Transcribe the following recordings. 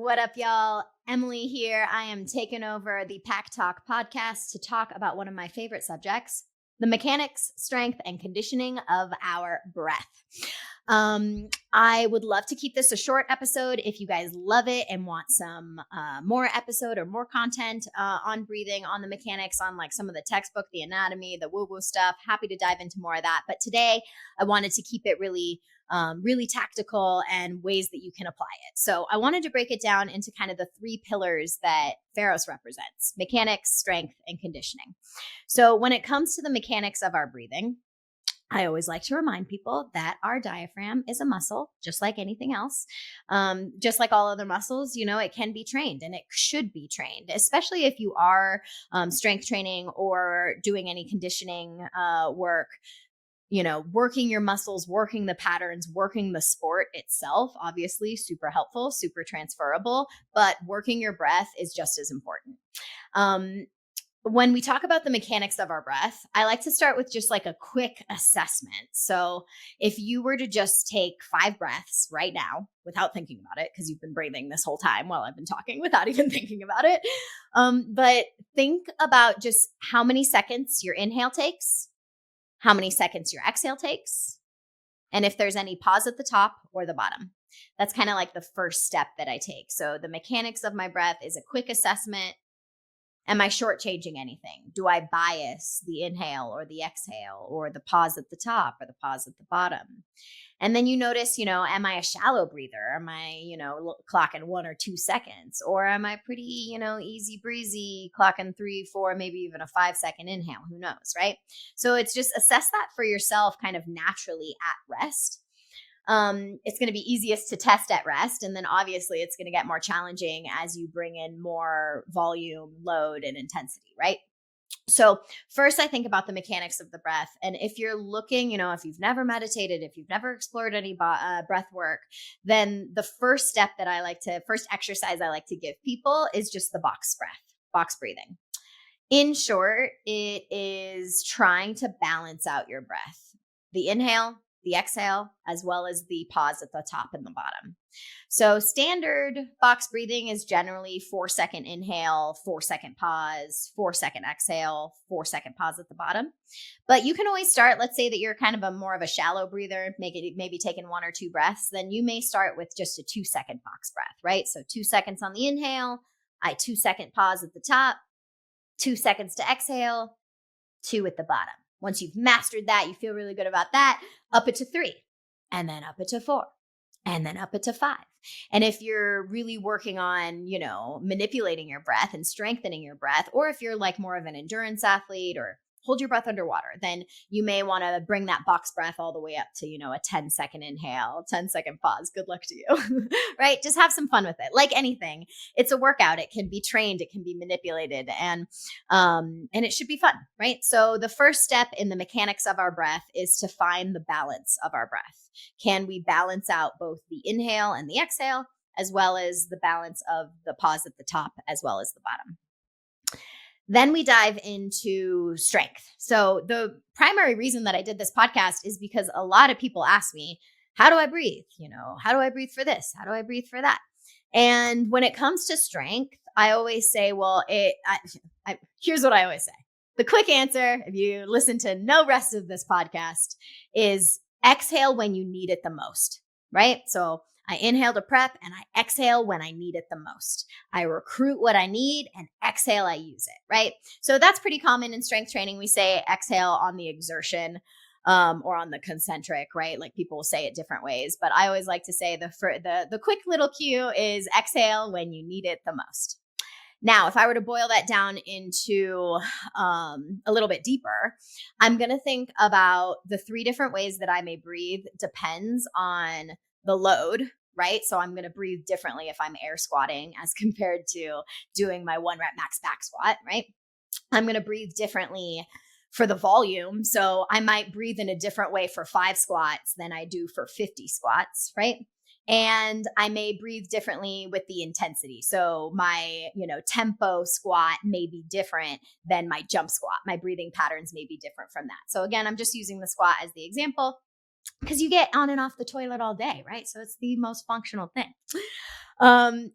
What up, y'all? Emylee here. I am taking over the Pac Talk podcast to talk about one of my favorite subjects, the mechanics, strength, and conditioning of our breath. I would love to keep this a short episode. If you guys love it and want some more episode or more content on breathing, on the mechanics, on like some of the textbook, the anatomy, the woo-woo stuff, happy to dive into more of that. But today I wanted to keep it really tactical and ways that you can apply it. So I wanted to break it down into kind of the three pillars that PHAROS represents: mechanics, strength, and conditioning. So when it comes to the mechanics of our breathing, I always like to remind people that our diaphragm is a muscle, just like anything else. Just like all other muscles, it can be trained and it should be trained, especially if you are strength training or doing any conditioning work. Working your muscles, working the patterns, working the sport itself, obviously super helpful, super transferable, but working your breath is just as important. When we talk about the mechanics of our breath, I like to start with just like a quick assessment. So if you were to just take 5 breaths right now without thinking about it, because you've been breathing this whole time while I've been talking without even thinking about it, but think about just how many seconds your inhale takes, how many seconds your exhale takes, and if there's any pause at the top or the bottom. That's kind of like the first step that I take. So the mechanics of my breath is a quick assessment. Am I shortchanging anything? Do I bias the inhale or the exhale or the pause at the top or the pause at the bottom? And then you notice, am I a shallow breather? Am I, clocking 1 or 2 seconds? Or am I pretty, easy breezy, clocking 3, 4, maybe even a 5-second inhale? Who knows, right? So it's just assess that for yourself kind of naturally at rest. It's going to be easiest to test at rest. And then obviously it's going to get more challenging as you bring in more volume, load, and intensity, right? So first I think about the mechanics of the breath. And if you're looking, if you've never meditated, if you've never explored any breath work, then the first exercise I like to give people is just the box breathing. In short, it is trying to balance out your breath, the inhale, the exhale, as well as the pause at the top and the bottom. So standard box breathing is generally 4-second inhale, 4-second pause, 4-second exhale, 4-second pause at the bottom. But you can always start, let's say that you're kind of more of a shallow breather, maybe taking 1 or 2 breaths, then you may start with just a 2-second box breath, right? So 2 seconds on the inhale, 2-second pause at the top, 2 seconds to exhale, 2 at the bottom. Once you've mastered that, you feel really good about that, up it to 3, and then up it to 4, and then up it to 5. And if you're really working on, manipulating your breath and strengthening your breath, or if you're like more of an endurance athlete or hold your breath underwater, then you may want to bring that box breath all the way up to, a 10-second inhale, 10-second pause. Good luck to you, right? Just have some fun with it. Like anything, it's a workout. It can be trained, it can be manipulated, and it should be fun, right? So the first step in the mechanics of our breath is to find the balance of our breath. Can we balance out both the inhale and the exhale, as well as the balance of the pause at the top, as well as the bottom? Then we dive into strength. So the primary reason that I did this podcast is because a lot of people ask me, how do I breathe? How do I breathe for this? How do I breathe for that? And when it comes to strength, I always say, here's what I always say. The quick answer, if you listen to no rest of this podcast, is exhale when you need it the most, right? So I inhale to prep and I exhale when I need it the most. I recruit what I need and exhale, I use it, right? So that's pretty common in strength training. We say exhale on the exertion or on the concentric, right? Like people will say it different ways, but I always like to say the quick little cue is exhale when you need it the most. Now, if I were to boil that down into a little bit deeper, I'm going to think about the 3 different ways that I may breathe depends on the load, right? So I'm going to breathe differently if I'm air squatting as compared to doing my 1 rep max back squat, right? I'm going to breathe differently for the volume. So I might breathe in a different way for 5 squats than I do for 50 squats, right? And I may breathe differently with the intensity. So my, tempo squat may be different than my jump squat. My breathing patterns may be different from that. So again, I'm just using the squat as the example because you get on and off the toilet all day, right? So it's the most functional thing. The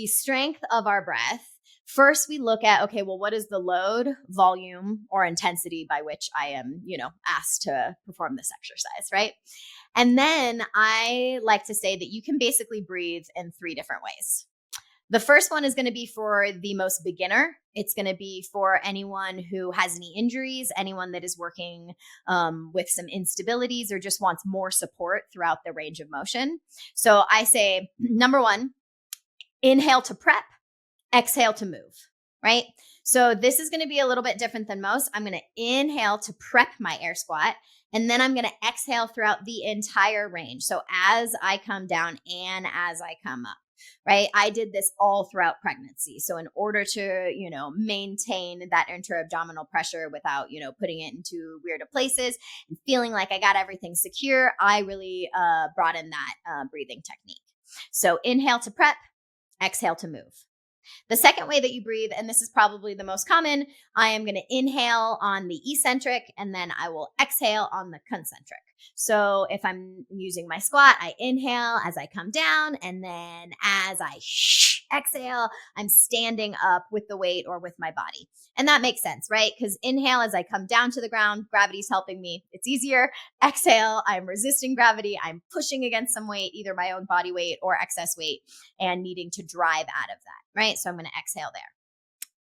strength of our breath. First, we look at, okay, well, what is the load, volume, or intensity by which I am, asked to perform this exercise, right? And then I like to say that you can basically breathe in 3 different ways. The first one is going to be for the most beginner. It's going to be for anyone who has any injuries, anyone that is working with some instabilities or just wants more support throughout the range of motion. So I say, number 1, inhale to prep, exhale to move, right? So this is going to be a little bit different than most. I'm going to inhale to prep my air squat, and then I'm going to exhale throughout the entire range. So as I come down and as I come up, right? I did this all throughout pregnancy. So in order to, maintain that intra-abdominal pressure without, putting it into weirder places and feeling like I got everything secure, I really brought in that breathing technique. So inhale to prep, exhale to move. The second way that you breathe, and this is probably the most common, I am going to inhale on the eccentric and then I will exhale on the concentric. So if I'm using my squat, I inhale as I come down, and then as I exhale, I'm standing up with the weight or with my body. And that makes sense, right? Because inhale as I come down to the ground, gravity's helping me. It's easier. Exhale, I'm resisting gravity. I'm pushing against some weight, either my own body weight or excess weight, and needing to drive out of that, right? So I'm going to exhale there.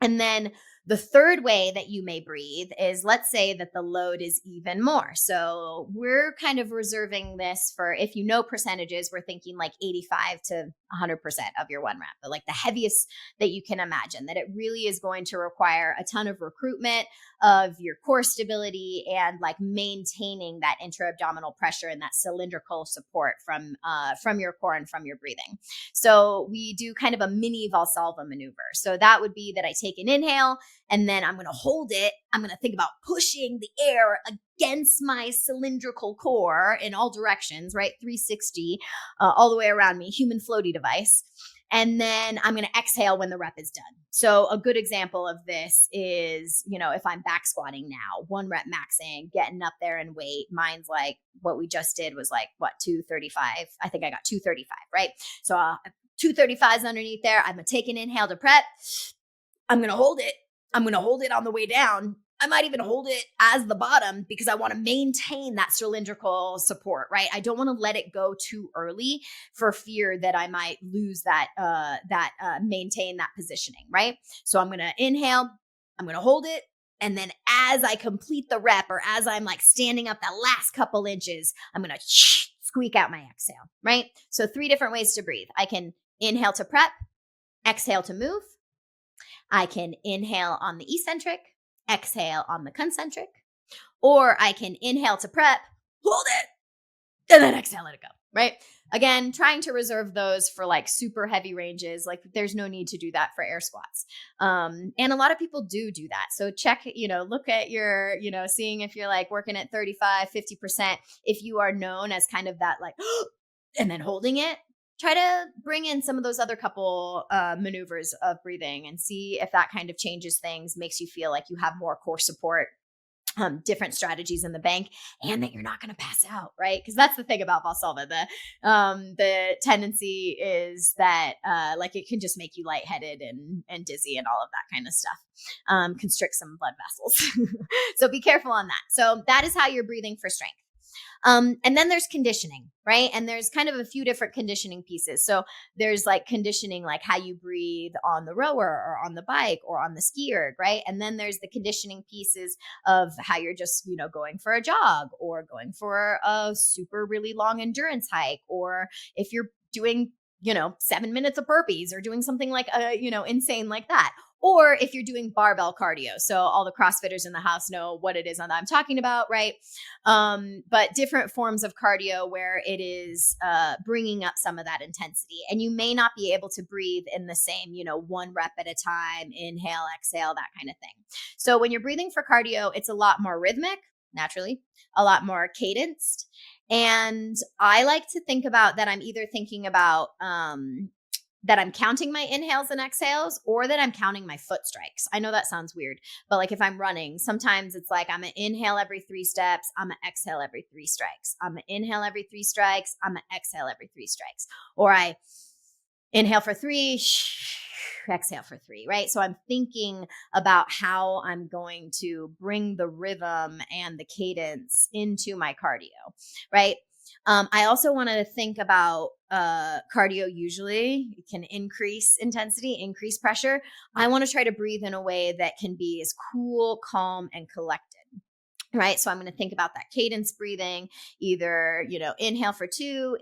And then the third way that you may breathe is, let's say that the load is even more. So we're kind of reserving this for, if you know percentages, we're thinking like 85 to 100% of your one rep, but like the heaviest that you can imagine, that it really is going to require a ton of recruitment of your core stability and like maintaining that intra-abdominal pressure and that cylindrical support from your core and from your breathing. So we do kind of a mini Valsalva maneuver. So that would be that I take an inhale, and then I'm going to hold it. I'm going to think about pushing the air against my cylindrical core in all directions, right? 360, all the way around me, human floaty device. And then I'm going to exhale when the rep is done. So a good example of this is, if I'm back squatting now, 1 rep maxing, getting up there in weight. Mine's like, what we just did was like, 235. I think I got 235, right? So 235 is underneath there. I'm going to take an inhale to prep. I'm going to hold it. I'm going to hold it on the way down. I might even hold it as the bottom because I want to maintain that cylindrical support, right? I don't want to let it go too early for fear that I might lose that maintain that positioning, right? So I'm going to inhale, I'm going to hold it. And then as I complete the rep, or as I'm like standing up that last couple inches, I'm going to squeak out my exhale, right? So 3 different ways to breathe. I can inhale to prep, exhale to move. I can inhale on the eccentric, exhale on the concentric, or I can inhale to prep, hold it, and then exhale, let it go, right? Again, trying to reserve those for like super heavy ranges. Like there's no need to do that for air squats. And a lot of people do that. So check, look at your, seeing if you're like working at 35, 50%, if you are known as kind of that like, and then holding it. Try to bring in some of those other couple maneuvers of breathing and see if that kind of changes things, makes you feel like you have more core support, different strategies in the bank, and that you're not going to pass out, right? Because that's the thing about Valsalva. The tendency is that like it can just make you lightheaded and dizzy and all of that kind of stuff, constrict some blood vessels. So be careful on that. So that is how you're breathing for strength. And then there's conditioning, right? And there's kind of a few different conditioning pieces. So there's like conditioning, like how you breathe on the rower or on the bike or on the ski erg, right? And then there's the conditioning pieces of how you're just, going for a jog or going for a super really long endurance hike, or if you're doing, 7 minutes of burpees or doing something like, insane like that. Or if you're doing barbell cardio. So all the CrossFitters in the house know what it is that I'm talking about, right? But different forms of cardio where it is bringing up some of that intensity. And you may not be able to breathe in the same, 1 rep at a time, inhale, exhale, that kind of thing. So when you're breathing for cardio, it's a lot more rhythmic, naturally, a lot more cadenced. And I like to think about that I'm either thinking about that I'm counting my inhales and exhales or that I'm counting my foot strikes. I know that sounds weird, but like if I'm running, sometimes it's like I'm gonna inhale every 3 steps, I'm gonna exhale every 3 strikes. I'm gonna inhale every 3 strikes, I'm gonna exhale every 3 strikes. Or I inhale for 3, exhale for 3, right? So I'm thinking about how I'm going to bring the rhythm and the cadence into my cardio, right? I also want to think about cardio. Usually it can increase intensity, increase pressure. I want to try to breathe in a way that can be as cool, calm, and collected. Right. So I'm going to think about that cadence breathing, either, inhale for 2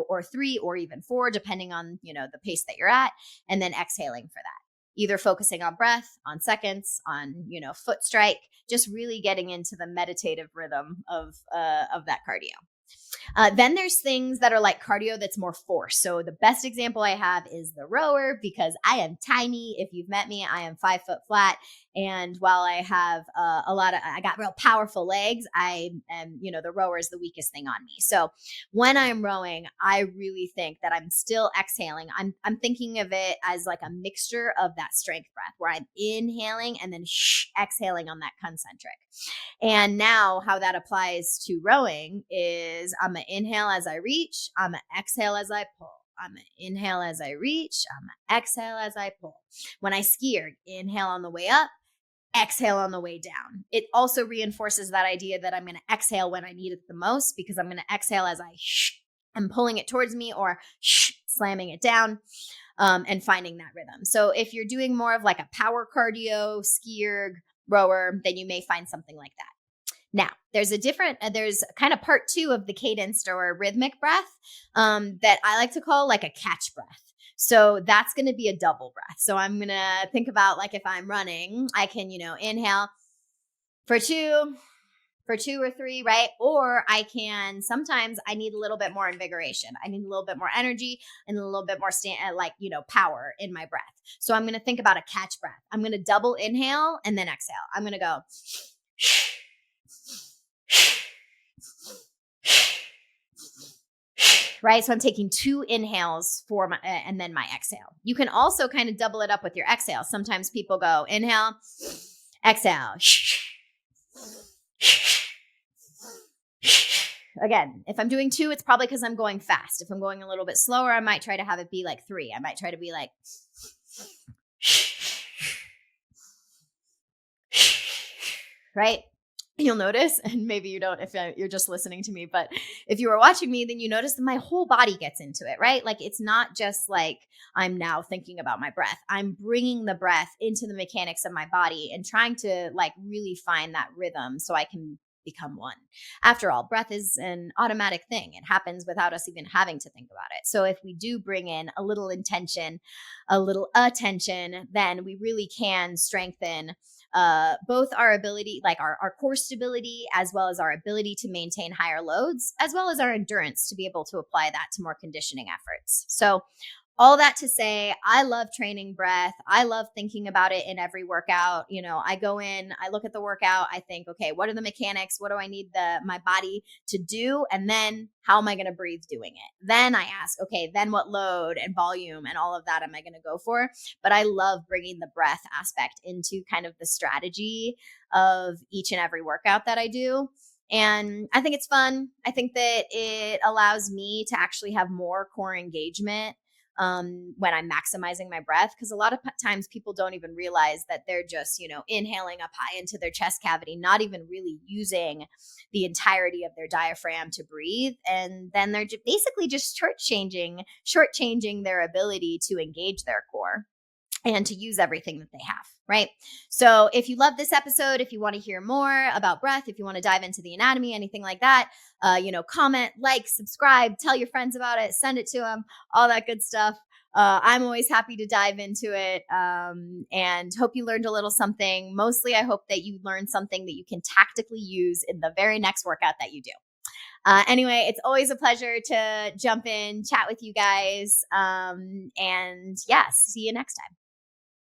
or 3 or even 4, depending on, the pace that you're at, and then exhaling for that. Either focusing on breath, on seconds, on, foot strike, just really getting into the meditative rhythm of that cardio. Then there's things that are like cardio that's more force. So the best example I have is the rower, because I am tiny. If you've met me, I am 5 foot flat. And while I have I got real powerful legs, I am, the rower is the weakest thing on me. So when I'm rowing, I really think that I'm still exhaling. I'm thinking of it as like a mixture of that strength breath where I'm inhaling and then exhaling on that concentric. And now how that applies to rowing is I'm going to inhale as I reach. I'm going to exhale as I pull. I'm going to inhale as I reach. I'm going to exhale as I pull. When I skier, inhale on the way up, exhale on the way down. It also reinforces that idea that I'm going to exhale when I need it the most, because I'm going to exhale as I'm pulling it towards me or slamming it down. And finding that rhythm. So if you're doing more of like a power cardio, skier, rower, then you may find something like that. Now, there's kind of part 2 of the cadenced or rhythmic breath that I like to call like a catch breath. So that's going to be a double breath. So I'm going to think about like if I'm running, I can, inhale for 2 or 3, right? Or sometimes I need a little bit more invigoration. I need a little bit more energy and a little bit more power in my breath. So I'm going to think about a catch breath. I'm going to double inhale and then exhale. I'm going to go right? So I'm taking 2 inhales and then my exhale. You can also kind of double it up with your exhale. Sometimes people go inhale, exhale. Again, if I'm doing 2, it's probably because I'm going fast. If I'm going a little bit slower, I might try to have it be like 3. I might try to be like, right? You'll notice, and maybe you don't if you're just listening to me, but if you were watching me, then you notice that my whole body gets into it, right? Like it's not just like I'm now thinking about my breath. I'm bringing the breath into the mechanics of my body and trying to like really find that rhythm so I can become one. After all, breath is an automatic thing. It happens without us even having to think about it. So if we do bring in a little intention, a little attention, then we really can strengthen both our ability, like our core stability, as well as our ability to maintain higher loads, as well as our endurance to be able to apply that to more conditioning efforts. So all that to say, I love training breath. I love thinking about it in every workout. I go in, I look at the workout, I think, okay, what are the mechanics? What do I need my body to do? And then how am I going to breathe doing it? Then I ask, okay, then what load and volume and all of that am I going to go for? But I love bringing the breath aspect into kind of the strategy of each and every workout that I do. And I think it's fun. I think that it allows me to actually have more core engagement when I'm maximizing my breath. Because a lot of times people don't even realize that they're just, inhaling up high into their chest cavity, not even really using the entirety of their diaphragm to breathe. And then they're basically just shortchanging their ability to engage their core and to use everything that they have, right? So if you love this episode, if you want to hear more about breath, if you want to dive into the anatomy, anything like that, comment, like, subscribe, tell your friends about it, send it to them, all that good stuff. I'm always happy to dive into it and hope you learned a little something. Mostly, I hope that you learned something that you can tactically use in the very next workout that you do. Anyway, it's always a pleasure to jump in, chat with you guys. And yeah, see you next time.